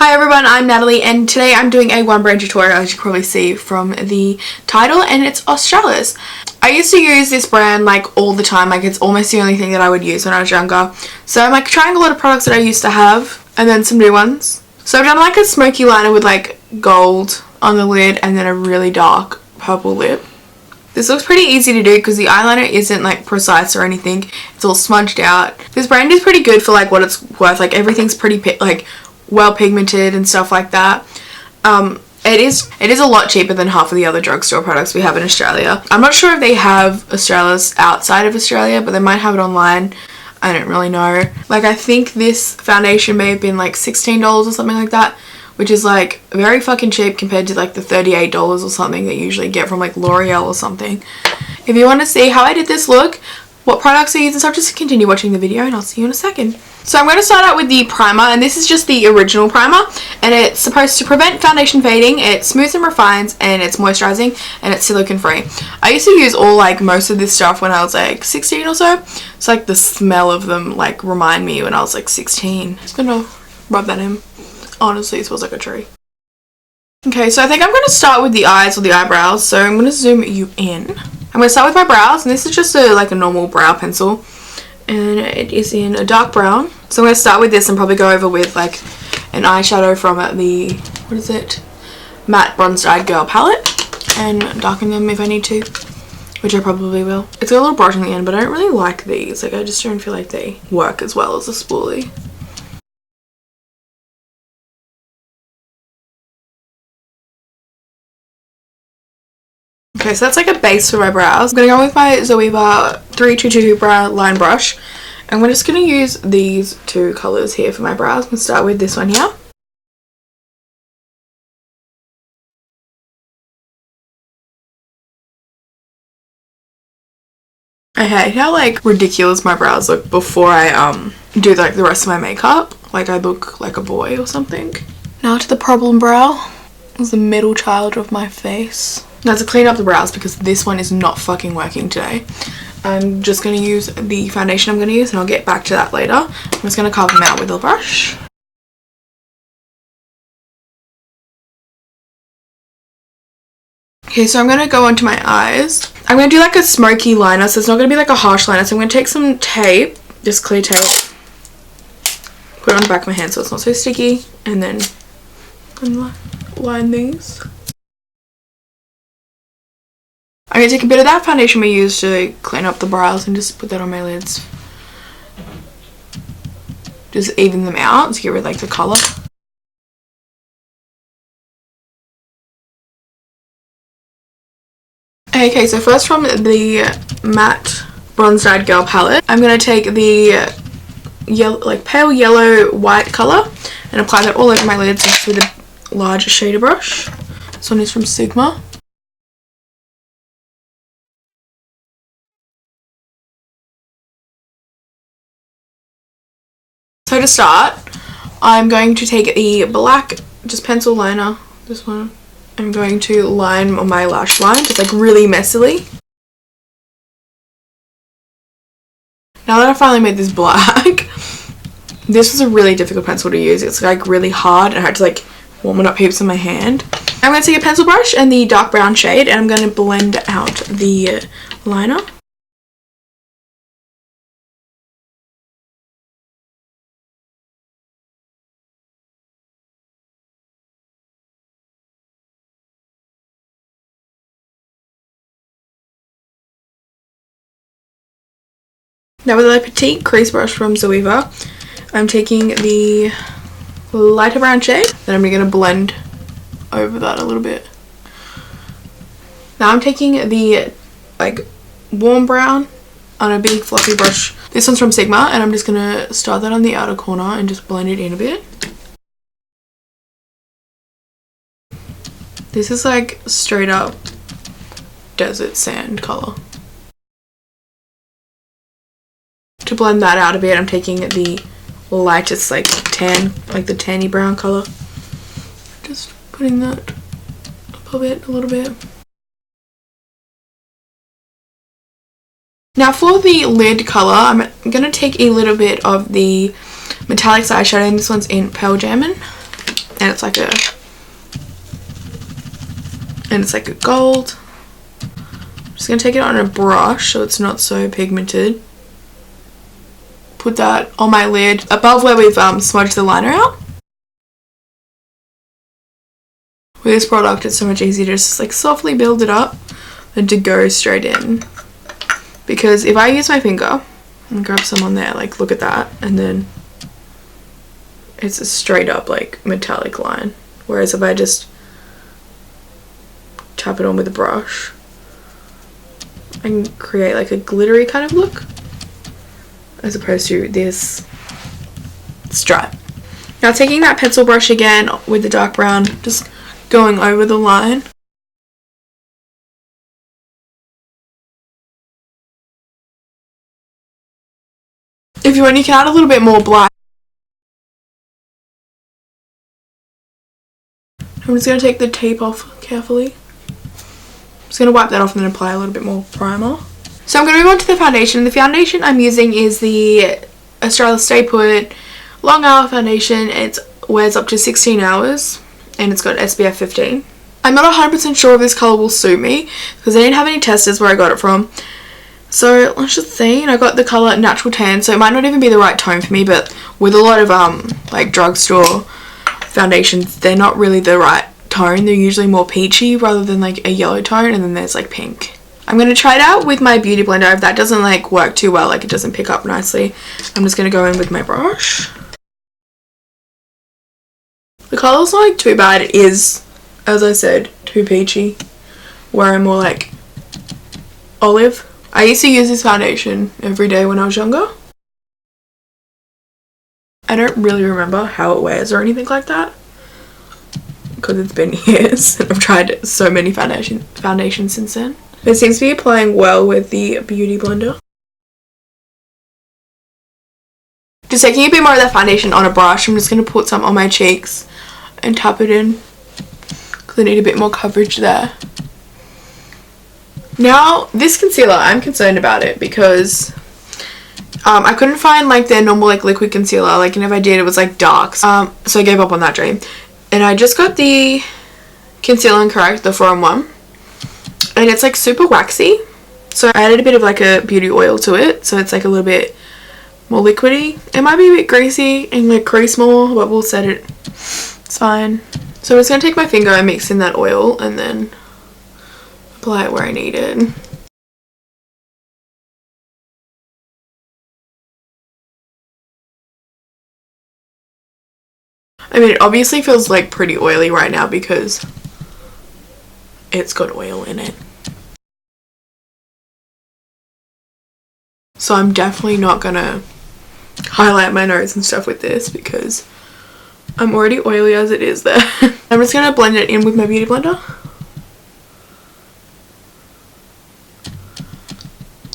Hi everyone, I'm Natalie and today I'm doing a one brand tutorial, as you can probably see from the title, and it's Australis. I used to use this brand like all the time, like it's almost the only thing that I would use when I was younger. So I'm like trying a lot of products that I used to have and then some new ones. So I've done like a smoky liner with like gold on the lid and then a really dark purple lip. This looks pretty easy to do because the eyeliner isn't like precise or anything. It's all smudged out. This brand is pretty good for like what it's worth. Like everything's pretty like well pigmented and stuff like that. It is a lot cheaper than half of the other drugstore products we have in Australia. I'm not sure if they have Australis outside of Australia, but they might have it online. I don't really know. Like I think this foundation may have been like $16 or something like that, which is like very fucking cheap compared to like the $38 or something that you usually get from like L'Oreal or something. If you want to see how I did this look, what products I use and stuff, just continue watching the video and I'll see you in a second. So I'm going to start out with the primer, and this is just the original primer, and it's supposed to prevent foundation fading, it smooths and refines, and it's moisturizing, and it's silicone free. I used to use most of this stuff when I was like 16 or so. It's like the smell of them like remind me when I was like 16. Just gonna rub that in. Honestly, it smells like a tree. Okay, so I think I'm going to start with the eyes or the eyebrows, so I'm going to zoom you in. I'm going to start with my brows, and this is just a normal brow pencil, and it is in a dark brown. So I'm going to start with this and probably go over with like an eyeshadow from the, what is it, Matte Bronzed Eyed Girl palette, and darken them if I need to, which I probably will. It's got a little brush on the end, but I don't really like these. Like I just don't feel like they work as well as a spoolie. Okay, so that's like a base for my brows. I'm going to go with my Zoeva 322 Brow Line Brush. And we're just going to use these two colours here for my brows. I'm going to start with this one here. I hate how like ridiculous my brows look before I do like the rest of my makeup. Like I look like a boy or something. Now to the problem brow. It's the middle child of my face. Now to clean up the brows, because this one is not fucking working today, I'm just going to use the foundation I'm going to use, and I'll get back to that later. I'm just going to carve them out with a brush. Okay, so I'm going to go onto my eyes. I'm going to do like a smoky liner, so it's not going to be like a harsh liner. So I'm going to take some tape, just clear tape, put it on the back of my hand so it's not so sticky, and then line these. I'm going to take a bit of that foundation we used to clean up the brows and just put that on my lids. Just even them out to get rid of like the colour. Okay, so first from the Matte Bronzed Eyed Girl palette, I'm going to take the pale yellow white colour and apply that all over my lids just with a large shader brush. This one is from Sigma. So to start, I'm going to take the black just pencil liner, this one. I'm going to line my lash line just like really messily. Now that I finally made this black, this was a really difficult pencil to use. It's like really hard and I had to like warm it up heaps in my hand. I'm going to take a pencil brush and the dark brown shade, and I'm going to blend out the liner. Now with a petite crease brush from Zoeva, I'm taking the lighter brown shade, then I'm going to blend over that a little bit. Now I'm taking the like warm brown on a big fluffy brush. This one's from Sigma, and I'm just going to start that on the outer corner and just blend it in a bit. This is like straight up desert sand colour. To blend that out a bit, I'm taking the lightest like tan, like the tanny brown colour. Just putting that above it a little bit. Now for the lid colour, I'm going to take a little bit of the metallic eyeshadow, and this one's in Pale Jammin', and it's like a gold. I'm just gonna take it on a brush so it's not so pigmented. Put that on my lid above where we've smudged the liner out. With this product, it's so much easier to just like softly build it up than to go straight in. Because if I use my finger and grab some on there, like look at that, and then it's a straight up like metallic line. Whereas if I just tap it on with a brush, I can create like a glittery kind of look, as opposed to this stripe. Now taking that pencil brush again with the dark brown, just going over the line. If you want, you can add a little bit more black. I'm just going to take the tape off carefully. I'm just going to wipe that off and then apply a little bit more primer. So I'm going to move on to the foundation. The foundation I'm using is the Australis Stay Put Long Hour Foundation. It wears up to 16 hours and it's got SPF 15. I'm not 100% sure if this colour will suit me because I didn't have any testers where I got it from. So let's just see. And I got the colour Natural Tan, so it might not even be the right tone for me, but with a lot of like drugstore foundations, they're not really the right tone. They're usually more peachy rather than like a yellow tone, and then there's like pink. I'm going to try it out with my beauty blender. If that doesn't like work too well, like it doesn't pick up nicely, I'm just going to go in with my brush. The colour's not like too bad. It is, as I said, too peachy, where I'm more like olive. I used to use this foundation every day when I was younger. I don't really remember how it wears or anything like that because it's been years and I've tried so many foundations since then. It seems to be applying well with the beauty blender. Just taking a bit more of that foundation on a brush, I'm just going to put some on my cheeks and tap it in because I need a bit more coverage there. Now, this concealer, I'm concerned about it because I couldn't find like their normal like liquid concealer, like, and if I did it was like dark, so I gave up on that dream. And I just got the Concealer & Correct, the 4-in-1, and it's like super waxy, so I added a bit of like a beauty oil to it, so it's like a little bit more liquidy. It might be a bit greasy and like crease more, but we'll set it, it's fine. So I'm just going to take my finger and mix in that oil and then apply it where I need it. I mean, it obviously feels like pretty oily right now because it's got oil in it. So I'm definitely not gonna highlight my nose and stuff with this because I'm already oily as it is there. I'm just gonna blend it in with my beauty blender.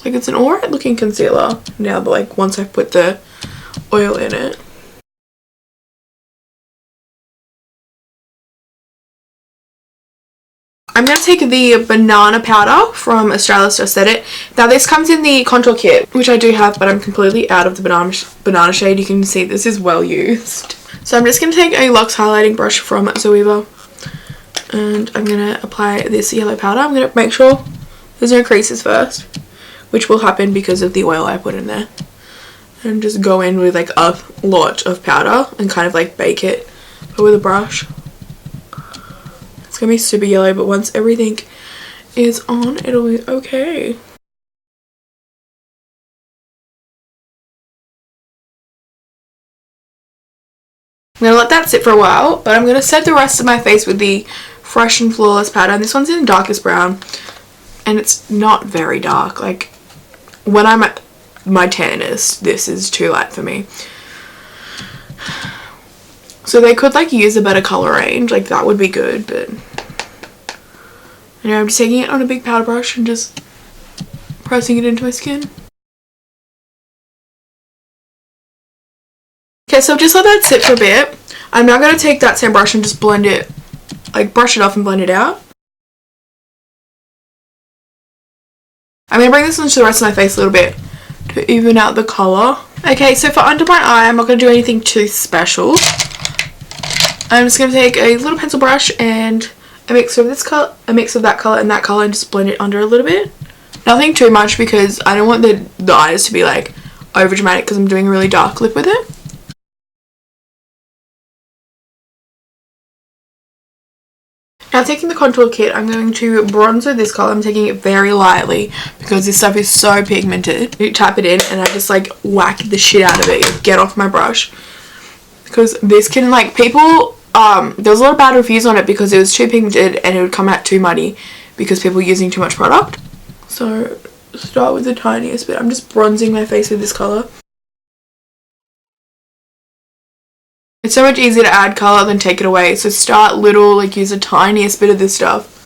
Like, it's an alright looking concealer now, but like once I've put the oil in it. I'm going to take the banana powder from Australis Just Set It. Now this comes in the contour kit, which I do have, but I'm completely out of the banana shade. You can see this is well used. So I'm just going to take a Luxe highlighting brush from Zoeva and I'm going to apply this yellow powder. I'm going to make sure there's no creases first, which will happen because of the oil I put in there. And just go in with like a lot of powder and kind of like bake it with a brush. It's gonna be super yellow, but once everything is on, it'll be okay. I'm gonna let that sit for a while, but I'm gonna set the rest of my face with the Fresh and Flawless powder. And this one's in darkest brown, and it's not very dark. Like, when I'm at my tannest, this is too light for me. So they could like use a better color range, like that would be good, but I'm just taking it on a big powder brush and just pressing it into my skin. Okay, so just let that sit for a bit. I'm now going to take that same brush and just blend it, like brush it off and blend it out. I'm going to bring this into the rest of my face a little bit to even out the colour. Okay, so for under my eye, I'm not going to do anything too special. I'm just going to take a little pencil brush and a mix of this color, a mix of that color and that color, and just blend it under a little bit. Nothing too much because I don't want the eyes to be like over dramatic because I'm doing a really dark lip with it. Now taking the contour kit, I'm going to bronze with this color. I'm taking it very lightly because this stuff is so pigmented. You tap it in and I just like whack the shit out of it. Get off my brush. Because this can like, people, there was a lot of bad reviews on it because it was too pigmented and it would come out too muddy because people were using too much product. So start with the tiniest bit. I'm just bronzing my face with this color. It's so much easier to add colour than take it away. So start little, like use the tiniest bit of this stuff.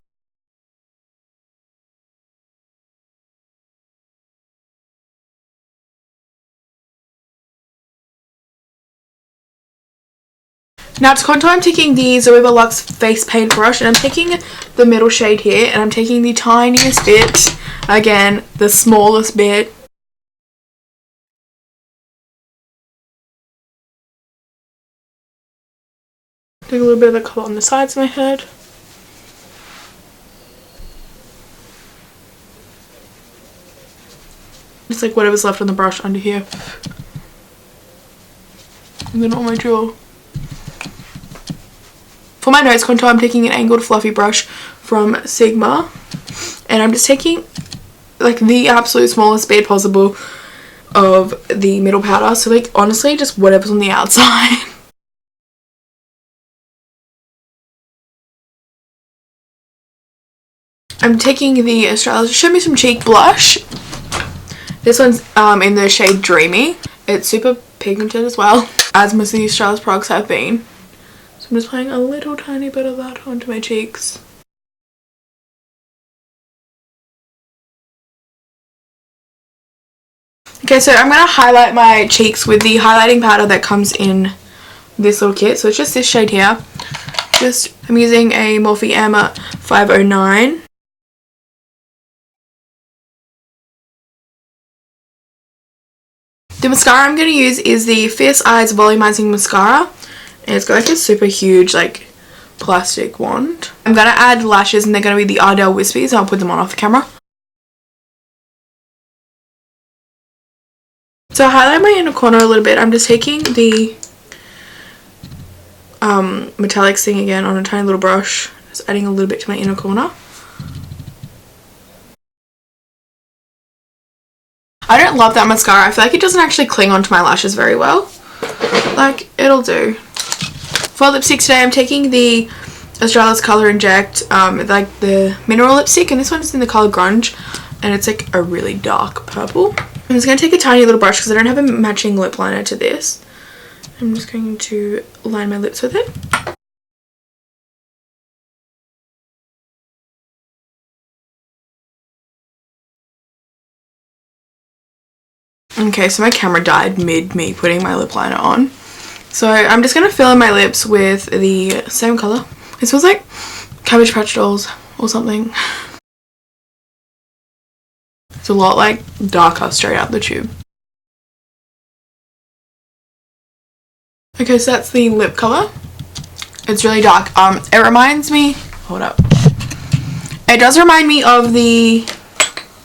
Now to contour, I'm taking the Zoeva Luxe face paint brush and I'm taking the middle shade here and I'm taking the tiniest bit, again, the smallest bit. Doing a little bit of the colour on the sides of my head. Just like whatever's left on the brush under here. And then on my jaw. For my nose contour, I'm taking an angled fluffy brush from Sigma. And I'm just taking like the absolute smallest bit possible of the middle powder. So like honestly, just whatever's on the outside. I'm taking the Australis Show Me Some Cheek blush. This one's in the shade Dreamy. It's super pigmented as well, as most of the Australis products have been. So I'm just applying a little tiny bit of that onto my cheeks. Okay, so I'm going to highlight my cheeks with the highlighting powder that comes in this little kit. So it's just this shade here. I'm using a Morphe M 509. The mascara I'm going to use is the Fierce Eyes Volumizing Mascara. And it's got like a super huge like plastic wand. I'm going to add lashes and they're going to be the Ardell Wispies. I'll put them on off the camera. So I highlight my inner corner a little bit. I'm just taking the metallics thing again on a tiny little brush. Just adding a little bit to my inner corner. I don't love that mascara. I feel like it doesn't actually cling onto my lashes very well. Like, it'll do. For lipstick today, I'm taking the Australis Colour Inject, like the mineral lipstick, and this one's in the colour Grunge, and it's like a really dark purple. I'm just going to take a tiny little brush because I don't have a matching lip liner to this. I'm just going to line my lips with it. Okay, so my camera died mid me putting my lip liner on. So I'm just going to fill in my lips with the same colour. It smells like Cabbage Patch Dolls or something. It's a lot like darker straight out the tube. Okay, so that's the lip colour. It's really dark. It reminds me, hold up. It does remind me of the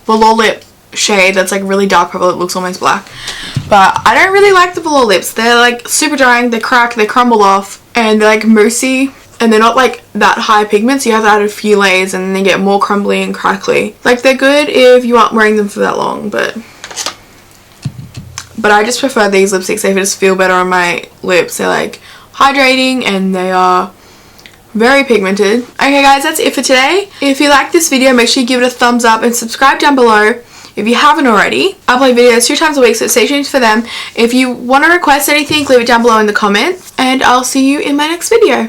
Velour lip shade that's like really dark purple. It looks almost black, but I don't really like the Velour lips. They're like super drying, they crack, they crumble off, and they're like moussey, and they're not like that high pigment, so you have to add a few layers and then they get more crumbly and crackly. Like, they're good if you aren't wearing them for that long, but I just prefer these lipsticks. They just feel better on my lips. They're like hydrating and they are very pigmented. Okay guys, that's it for today. If you like this video, make sure you give it a thumbs up and subscribe down below if you haven't already. I upload videos 2 times a week, so stay tuned for them. If you want to request anything, leave it down below in the comments, and I'll see you in my next video.